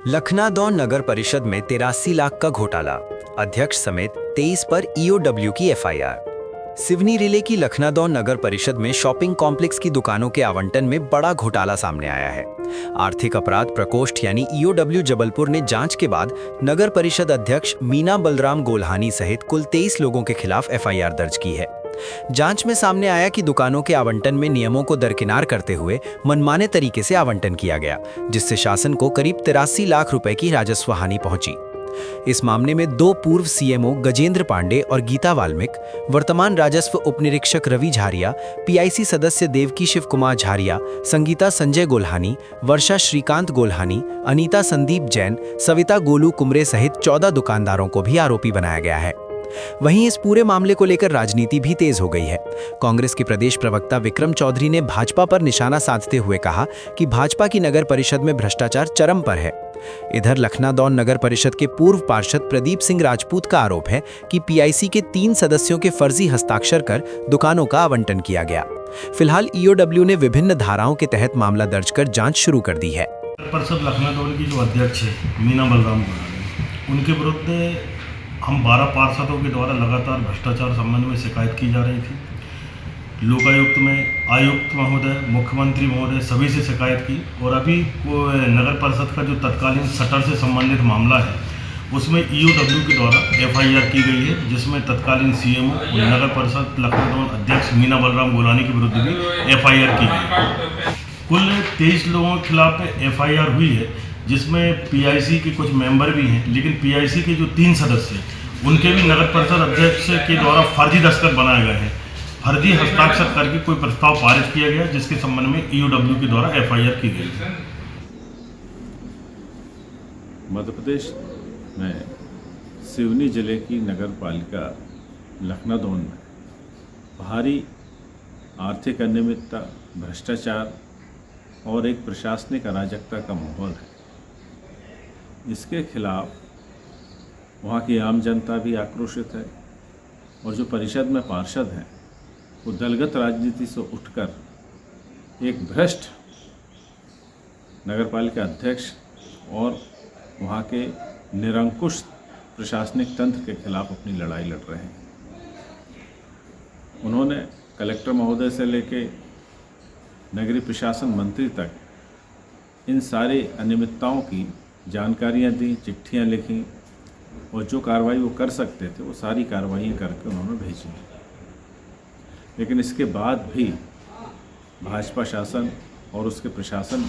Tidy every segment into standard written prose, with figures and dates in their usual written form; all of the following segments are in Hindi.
लखनादौन नगर परिषद में 83 लाख का घोटाला, अध्यक्ष समेत 23 पर ईओडब्ल्यू की एफआईआर। सिवनी जिले की लखनादौन नगर परिषद में शॉपिंग कॉम्प्लेक्स की दुकानों के आवंटन में बड़ा घोटाला सामने आया है। आर्थिक अपराध प्रकोष्ठ यानी ईओडब्ल्यू जबलपुर ने जांच के बाद नगर परिषद अध्यक्ष मीना बलराम गोल्हानी सहित कुल 23 लोगों के खिलाफ एफआईआर दर्ज की है। जांच में सामने आया कि दुकानों के आवंटन में नियमों को दरकिनार करते हुए मनमाने तरीके से आवंटन किया गया, जिससे शासन को करीब 83 लाख रुपए की राजस्व हानि पहुंची। इस मामले में 2 पूर्व सीएमओ गजेंद्र पांडे और गीता वाल्मिक, वर्तमान राजस्व उपनिरीक्षक रवि झारिया, पीआईसी सदस्य देवकी शिव कुमार झारिया, संगीता संजय गोल्हानी, वर्षा श्रीकांत गोल्हानी, अनीता संदीप जैन, सविता गोलू कुमरे सहित 14 दुकानदारों को भी आरोपी बनाया गया है। वहीं इस पूरे मामले को लेकर राजनीति भी तेज हो गई है। कांग्रेस के प्रदेश प्रवक्ता विक्रम चौधरी ने भाजपा पर निशाना साधते हुए कहा कि भाजपा की नगर परिषद में भ्रष्टाचार चरम पर है। इधर लखनादौन नगर परिषद के पूर्व पार्षद प्रदीप सिंह राजपूत का आरोप है कि पीआईसी के 3 सदस्यों के फर्जी हस्ताक्षर कर दुकानों का आवंटन किया गया। फिलहाल ईओडब्ल्यू ने विभिन्न धाराओं के तहत मामला दर्ज कर जांच शुरू कर दी है। परिषद लखनादौन की जो अध्यक्ष है मीना बलराम गोल्हानी, उनके विरुद्ध हम 12 पार्षदों के द्वारा लगातार भ्रष्टाचार संबंध में शिकायत की जा रही थी। लोकायुक्त में आयुक्त महोदय, मुख्यमंत्री महोदय सभी से शिकायत की और अभी नगर परिषद का जो तत्कालीन शटर से संबंधित मामला है उसमें ईओडब्ल्यू के द्वारा एफआईआर की गई है, जिसमें तत्कालीन सीएमओ और नगर परिषद लखनादौन अध्यक्ष मीना बलराम गोल्हानी के विरुद्ध भी एफआईआर की गई। कुल 23 लोगों के खिलाफ एफआईआर हुई है, जिसमें पीआईसी के कुछ मेंबर भी हैं, लेकिन पीआईसी के जो 3 सदस्य हैं उनके भी नगर परिषद अध्यक्ष के द्वारा फर्जी दस्तखत बनाए गए हैं। फर्जी हस्ताक्षर करके कोई प्रस्ताव पारित किया गया, जिसके संबंध में ईओडब्ल्यू के द्वारा एफआईआर की गई है। मध्य प्रदेश में सिवनी जिले की नगर पालिका लखनादौन में भारी आर्थिक अनियमितता, भ्रष्टाचार और एक प्रशासनिक अराजकता का माहौल है। इसके खिलाफ वहाँ की आम जनता भी आक्रोशित है और जो परिषद में पार्षद हैं वो दलगत राजनीति से उठकर एक भ्रष्ट नगरपालिका अध्यक्ष और वहाँ के निरंकुश प्रशासनिक तंत्र के खिलाफ अपनी लड़ाई लड़ रहे हैं। उन्होंने कलेक्टर महोदय से लेके नगरीय प्रशासन मंत्री तक इन सारी अनियमितताओं की जानकारियां दी, चिट्ठियां लिखी और जो कार्रवाई वो कर सकते थे वो सारी कार्रवाइयाँ करके उन्होंने भेजी। लेकिन इसके बाद भी भाजपा शासन और उसके प्रशासन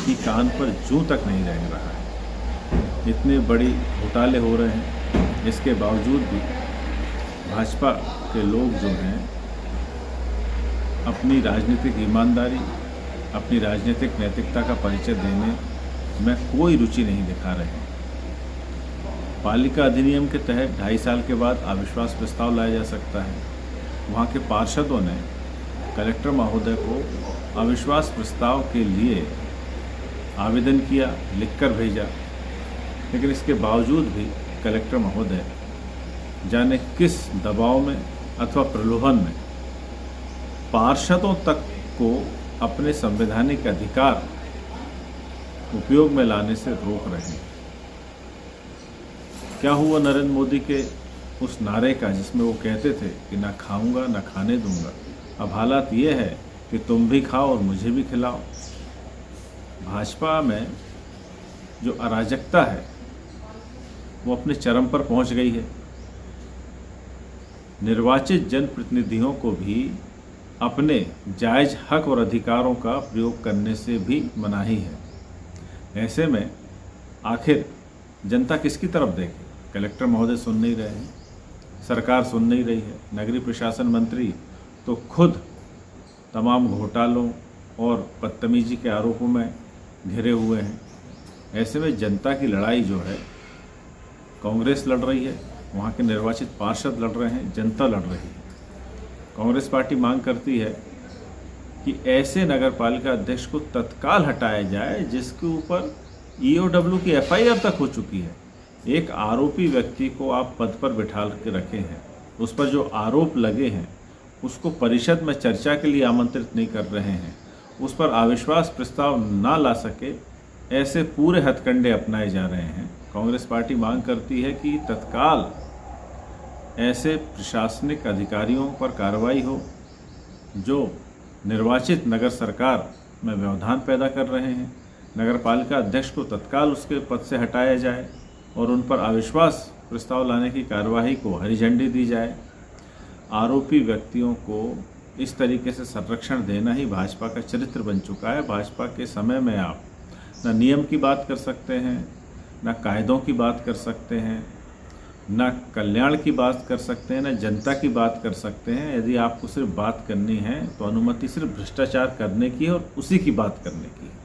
की कान पर जूं तक नहीं रह रहा है। इतने बड़ी घोटाले हो रहे हैं, इसके बावजूद भी भाजपा के लोग जो हैं अपनी राजनीतिक ईमानदारी, अपनी राजनीतिक नैतिकता का परिचय देने में कोई रुचि नहीं दिखा रहे हैं। पालिका अधिनियम के तहत 2.5 साल के बाद अविश्वास प्रस्ताव लाया जा सकता है। वहाँ के पार्षदों ने कलेक्टर महोदय को अविश्वास प्रस्ताव के लिए आवेदन किया, लिखकर भेजा, लेकिन इसके बावजूद भी कलेक्टर महोदय जाने किस दबाव में अथवा प्रलोभन में पार्षदों तक को अपने संवैधानिक अधिकार उपयोग में लाने से रोक रहे हैं। क्या हुआ नरेंद्र मोदी के उस नारे का जिसमें वो कहते थे कि ना खाऊंगा ना खाने दूंगा। अब हालात ये है कि तुम भी खाओ और मुझे भी खिलाओ। भाजपा में जो अराजकता है वो अपने चरम पर पहुंच गई है। निर्वाचित जनप्रतिनिधियों को भी अपने जायज़ हक और अधिकारों का प्रयोग करने से भी मनाही है। ऐसे में आखिर जनता किसकी तरफ देखे? कलेक्टर महोदय सुन नहीं रहे हैं, सरकार सुन नहीं रही है, नगरीय प्रशासन मंत्री तो खुद तमाम घोटालों और बदतमीजी के आरोपों में घिरे हुए हैं। ऐसे में जनता की लड़ाई जो है कांग्रेस लड़ रही है, वहाँ के निर्वाचित पार्षद लड़ रहे हैं, जनता लड़ रही है। कांग्रेस पार्टी मांग करती है कि ऐसे नगरपालिका अध्यक्ष को तत्काल हटाया जाए जिसके ऊपर ईओडब्ल्यू की एफआईआर तक हो चुकी है। एक आरोपी व्यक्ति को आप पद पर बिठा के रखे हैं, उस पर जो आरोप लगे हैं उसको परिषद में चर्चा के लिए आमंत्रित नहीं कर रहे हैं, उस पर अविश्वास प्रस्ताव ना ला सके ऐसे पूरे हथकंडे अपनाए जा रहे हैं। कांग्रेस पार्टी मांग करती है कि तत्काल ऐसे प्रशासनिक अधिकारियों पर कार्रवाई हो जो निर्वाचित नगर सरकार में व्यवधान पैदा कर रहे हैं। नगर पालिका अध्यक्ष को तत्काल उसके पद से हटाया जाए और उन पर अविश्वास प्रस्ताव लाने की कार्यवाही को हरी झंडी दी जाए। आरोपी व्यक्तियों को इस तरीके से संरक्षण देना ही भाजपा का चरित्र बन चुका है। भाजपा के समय में आप न नियम की बात कर सकते हैं, न कायदों की बात कर सकते हैं, न कल्याण की बात कर सकते हैं, न जनता की बात कर सकते हैं। यदि आपको सिर्फ बात करनी है तो अनुमति सिर्फ भ्रष्टाचार करने की है और उसी की बात करने की है।